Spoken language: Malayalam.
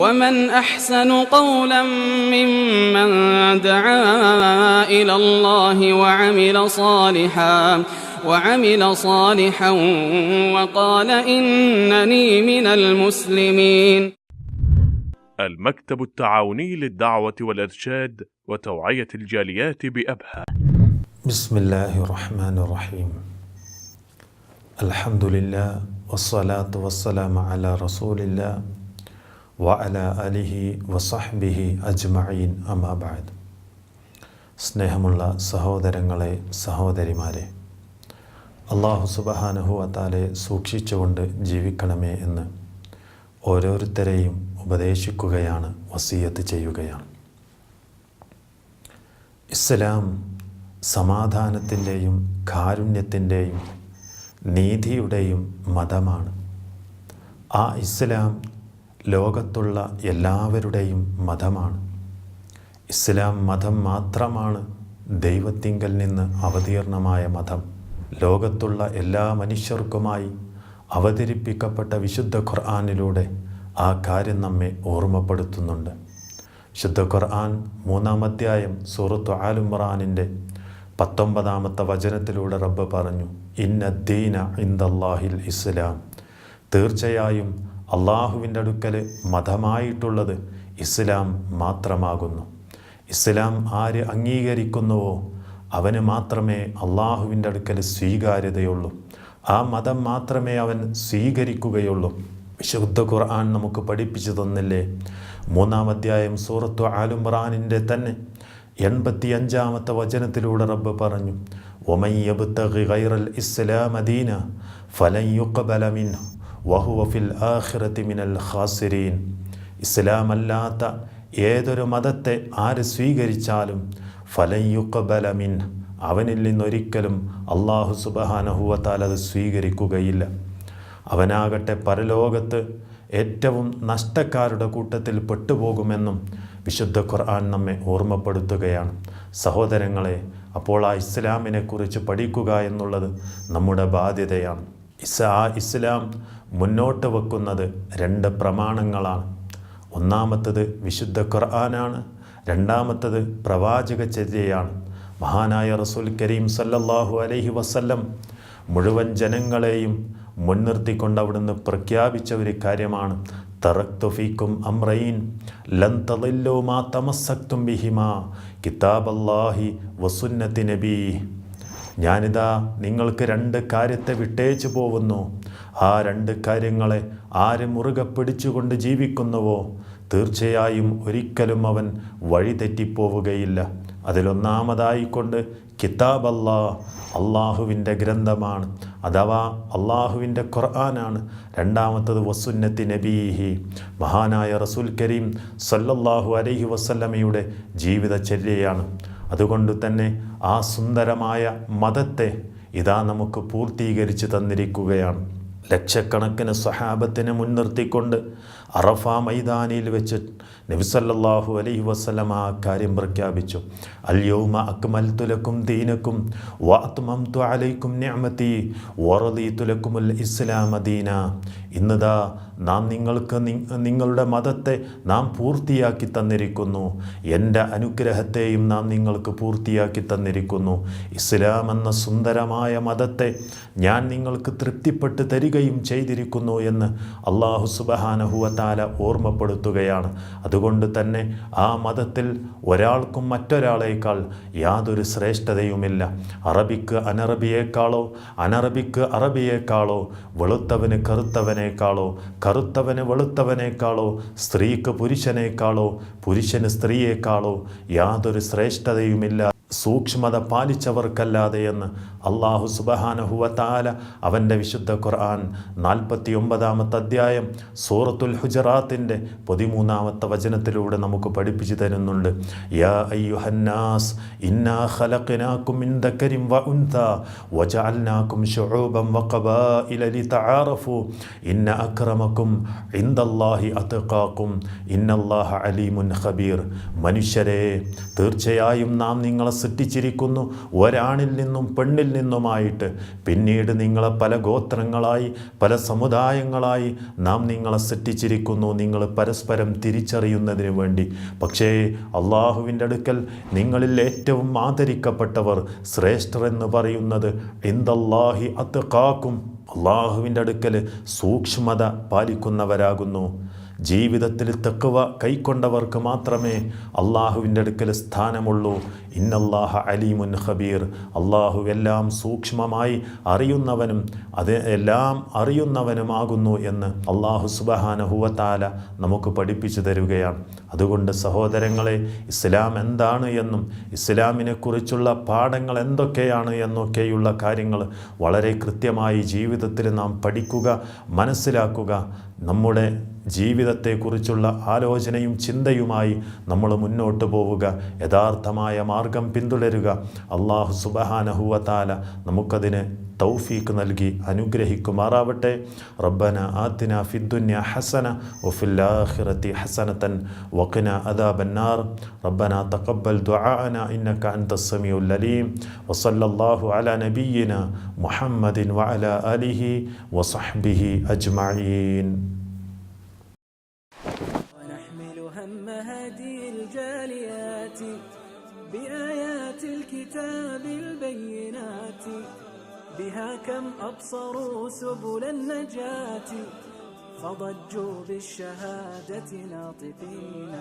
ومن أحسن قولا ممن دعا إلى الله وعمل صالحا وقال إنني من المسلمين. المكتب التعاوني للدعوة والإرشاد وتوعية الجاليات بأبها. بسم الله الرحمن الرحيم. الحمد لله والصلاة والسلام على رسول الله وعلى آله وصحبه أجمعين أما بعد. സ്നേഹമുള്ള സഹോദരങ്ങളെ, സഹോദരിമാരെ, അല്ലാഹു സുബ്ഹാനഹു വ തആലയെ സൂക്ഷിച്ചുകൊണ്ട് ജീവിക്കണമേ എന്ന് ഓരോരുത്തരെയും ഉപദേശിക്കുകയാണ്, വസിയത്ത് ചെയ്യുകയാണ്. ഇസ്ലാം സമാധാനത്തിൻ്റെയും കാരുണ്യത്തിൻ്റെയും നീതിയുടെയും മതമാണ്. ആ ഇസ്ലാം ലോകത്തുള്ള എല്ലാവരുടെയും മതമാണ്. ഇസ്ലാം മതം മാത്രമാണ് ദൈവത്തിങ്കൽ നിന്ന് അവതീർണമായ മതം. ലോകത്തുള്ള എല്ലാ മനുഷ്യർക്കുമായി അവതരിപ്പിക്കപ്പെട്ട വിശുദ്ധ ഖുർആനിലൂടെ ആ കാര്യം നമ്മെ ഓർമ്മപ്പെടുത്തുന്നുണ്ട്. വിശുദ്ധ ഖുർആൻ 3-ാം അധ്യായം സൂറത്ത് ആൽ ഇംറാനിൻ്റെ 19-ാമത്തെ വചനത്തിലൂടെ റബ്ബ് പറഞ്ഞു, ഇന്നദ്ദീന ഇൻദല്ലാഹിൽ ഇസ്ലാം, തീർച്ചയായും അള്ളാഹുവിൻ്റെ അടുക്കൽ മതമായിട്ടുള്ളത് ഇസ്ലാം മാത്രമാകുന്നു. ഇസ്ലാം ആര് അംഗീകരിക്കുന്നുവോ അവന് മാത്രമേ അള്ളാഹുവിൻ്റെ അടുക്കൽ സ്വീകാര്യതയുള്ളൂ. ആ മതം മാത്രമേ അവൻ സ്വീകരിക്കുകയുള്ളൂ. വിശുദ്ധ ഖുർആൻ നമുക്ക് പഠിപ്പിച്ചു തന്നില്ലേ? 3-ാം അധ്യായം സൂറത്തു ആൽ ഇംറാനിൻ്റെ തന്നെ 85-ാമത്തെ വചനത്തിലൂടെ റബ്ബ് പറഞ്ഞു, വമൻ യബ്തഗി ഗൈറൽ ഇസ്ലാമ ദീന ഫലൻ യുഖ്ബല മിൻഹു വഹുവ ഫിൽ ആഖിറതി മിനൽ ഖാസിരീൻ. ഇസ്ലാം അല്ലാത്ത ഏതൊരു മതത്തെ ആര് സ്വീകരിച്ചാലും ഫലൻ യുഖ്ബല മിൻഹു, അവനിൽ നിന്നൊരിക്കലും അല്ലാഹു സുബ്ഹാനഹു വ തആല അത് സ്വീകരിക്കുകയില്ല. അവനാകട്ടെ പരലോകത്ത് ഏറ്റവും നഷ്ടക്കാരുടെ കൂട്ടത്തിൽ പെട്ടുപോകുമെന്നും വിശുദ്ധ ഖുർആൻ നമ്മെ ഓർമ്മപ്പെടുത്തുകയാണ്. സഹോദരങ്ങളെ, അപ്പോൾ ആ ഇസ്ലാമിനെക്കുറിച്ച് പഠിക്കുക എന്നുള്ളത് നമ്മുടെ ബാധ്യതയാണ്. ഇസ്ലാം മുന്നോട്ട് വെക്കുന്നത് 2 പ്രമാണങ്ങളാണ്. ഒന്നാമത്തത് വിശുദ്ധ ഖുർആനാണ്, രണ്ടാമത്തത് പ്രവാചക ചര്യയാണ്. മഹാനായ റസൂൽ കരീം സല്ലല്ലാഹു അലൈഹി വസല്ലം മുഴുവൻ ജനങ്ങളെയും മുൻനിർത്തിക്കൊണ്ട് അവിടുന്ന് പ്രഖ്യാപിച്ച ഒരു കാര്യമാണ്, തറക്തു ഫീക്കും അംറൈൻ ലൻ തളില്ലു മാ തമസ്സക്തും ബിഹിമാ കിതാബല്ലാഹി വസുന്നതി നബി. ഞാനിതാ നിങ്ങൾക്ക് 2 കാര്യത്തെ വിട്ടേച്ചു പോകുന്നു. ആ 2 കാര്യങ്ങളെ ആര് മുറുകെ പിടിച്ചുകൊണ്ട് ജീവിക്കുന്നുവോ തീർച്ചയായും ഒരിക്കലും അവൻ വഴിതെറ്റിപ്പോവുകയില്ല. അതിലൊന്നാമതായിക്കൊണ്ട് കിതാബല്ലാ, അള്ളാഹുവിൻ്റെ ഗ്രന്ഥമാണ്, അഥവാ അള്ളാഹുവിൻ്റെ ഖുർആനാണ്. രണ്ടാമത്തത് വസുന്നത്തി നബീഹി, മഹാനായ റസൂൽ കരീം സല്ലല്ലാഹു അലൈഹി വസല്ലമയുടെ ജീവിതചര്യയാണ്. അതുകൊണ്ട് തന്നെ ആ സുന്ദരമായ മതത്തെ ഇതാ നമുക്ക് പൂർത്തീകരിച്ച് തന്നിരിക്കുകയാണ്. ലക്ഷക്കണക്കിന് സ്വഹാബത്തിനെ മുൻനിർത്തിക്കൊണ്ട് അറഫ മൈതാനിയിൽ വെച്ച് നബി സല്ലല്ലാഹു അലൈഹി വസല്ലം ആ കാര്യം പ്രഖ്യാപിച്ചു, അൽ യൗമ അക്മൽതു ലക്കും ദീനക്കും വഅത്മംതു അലൈക്കും നിഅമതി വറദീതു ലക്കുമുൽ ഇസ്ലാമ ദീന. ഇന്നതാ നാം നിങ്ങൾക്ക് നിങ്ങളുടെ മതത്തെ നാം പൂർത്തിയാക്കി തന്നിരിക്കുന്നു, എൻ്റെ അനുഗ്രഹത്തെയും നാം നിങ്ങൾക്ക് പൂർത്തിയാക്കി തന്നിരിക്കുന്നു. ഇസ്ലാം എന്ന സുന്ദരമായ മതത്തെ ഞാൻ നിങ്ങൾക്ക് തൃപ്തിപ്പെട്ട് തരികയും ചെയ്തിരിക്കുന്നു എന്ന് അല്ലാഹു സുബ്ഹാനഹു വ തആല ഓർമ്മപ്പെടുത്തുകയാണ്. അതുകൊണ്ട് തന്നെ ആ മതത്തിൽ ഒരാൾക്കും മറ്റൊരാളേക്കാൾ യാതൊരു ശ്രേഷ്ഠതയുമില്ല. അറബിക്ക് അനറബിയേക്കാളോ അനറബിക്ക് അറബിയേക്കാളോ വെളുത്തവന് കറുത്തവനേക്കാളോ കറുത്തവന് വെളുത്തവനേക്കാളോ സ്ത്രീക്ക് പുരുഷനേക്കാളോ പുരുഷന് സ്ത്രീയേക്കാളോ യാതൊരു ശ്രേഷ്ഠതയുമില്ല സൂക്ഷ്മത പാലിച്ചവർക്കല്ലാതെ എന്ന് അല്ലാഹു സുബ്ഹാനഹു വ തആല അവൻ്റെ വിശുദ്ധ ഖുർആൻ 49-ാമത്തെ അധ്യായം സൂറത്തുൽ ഹുജറാത്തിൻ്റെ 13-ാമത്തെ വചനത്തിലൂടെ നമുക്ക് പഠിപ്പിച്ചു തരുന്നുണ്ട്. യാ അയ്യുഹന്നാസ് ഇന്നാ ഖലഖനാകും മിൻ ദക്കരിൻ വ ഉൻസാ വജഅൽനാകും ശുഊബൻ വ ഖബായില ലിതആറഫു ഇന്ന അക്രമകും ഇൻദല്ലാഹി അത്ഖാകും ഇന്നല്ലാഹ അലീമുൻ ഖബീർ. മനുഷ്യരെ, തീർച്ചയായും നാം നിങ്ങളെ സൃഷ്ടിച്ചിരിക്കുന്നു ഒരാണിൽ നിന്നും പെണ്ണിൽ നിന്നുമായിട്ട് പിന്നീട് നിങ്ങളെ പല ഗോത്രങ്ങളായി പല സമുദായങ്ങളായി നാം നിങ്ങളെ സൃഷ്ടിച്ചിരിക്കുന്നു, നിങ്ങൾ പരസ്പരം തിരിച്ചറിയുന്നതിന് വേണ്ടി. പക്ഷേ അള്ളാഹുവിൻ്റെ അടുക്കൽ നിങ്ങളിൽ ഏറ്റവും ആദരിക്കപ്പെട്ടവർ, ശ്രേഷ്ഠർ എന്ന് പറയുന്നത് ഇൻദല്ലാഹി അത്ഖാക്കും, അള്ളാഹുവിൻ്റെ അടുക്കൽ സൂക്ഷ്മത പാലിക്കുന്നവരാകുന്നു. ജീവിതത്തിൽ തഖ്വ കൈക്കൊണ്ടവർക്ക് മാത്രമേ അള്ളാഹുവിൻ്റെ അടുക്കൽ സ്ഥാനമുള്ളൂ. ഇന്നല്ലാഹ അലീമുൻ ഖബീർ, അള്ളാഹു എല്ലാം സൂക്ഷ്മമായി അറിയുന്നവനും അത് എല്ലാം അറിയുന്നവനുമാകുന്നു എന്ന് അള്ളാഹു സുബ്ഹാനഹു വ തആല നമുക്ക് പഠിപ്പിച്ചു തരികയാണ്. അതുകൊണ്ട് സഹോദരങ്ങളെ, ഇസ്ലാം എന്താണ് എന്നും ഇസ്ലാമിനെക്കുറിച്ചുള്ള പാഠങ്ങൾ എന്തൊക്കെയാണ് എന്നൊക്കെയുള്ള കാര്യങ്ങൾ വളരെ കൃത്യമായി ജീവിതത്തിൽ നാം പഠിക്കുക, മനസ്സിലാക്കുക. നമ്മുടെ ജീവിതത്തെക്കുറിച്ചുള്ള ആലോചനയും ചിന്തയുമായി നമ്മൾ മുന്നോട്ട് പോവുക, യഥാർത്ഥമായ മാർഗം പിന്തുടരുക. അല്ലാഹു സുബ്ഹാനഹു വ തആല നമുക്കതിന് തൗഫീഖ് നൽകി അനുഗ്രഹിക്കുമാറാവട്ടെ. റബ്ബന ആതിന ഫിദ്ദുനിയ ഹസന വഫിൽ ആഖിറതി ഹസനതൻ വഖിനാ അദാബന്നാർ. റബ്ബന തഖബ്ബൽ ദുആഅന ഇന്നക അൻതസ് സമീഉൽ അലീം. വസല്ലല്ലാഹു അലാ നബിയ്യിന മുഹമ്മദിൻ വഅലാ ആലിഹി വസഹ്ബിഹി അജ്മഈൻ. بآيات الكتاب البينات بها كم أبصروا سبل النجاة فضجوا بالشهادة ناطقين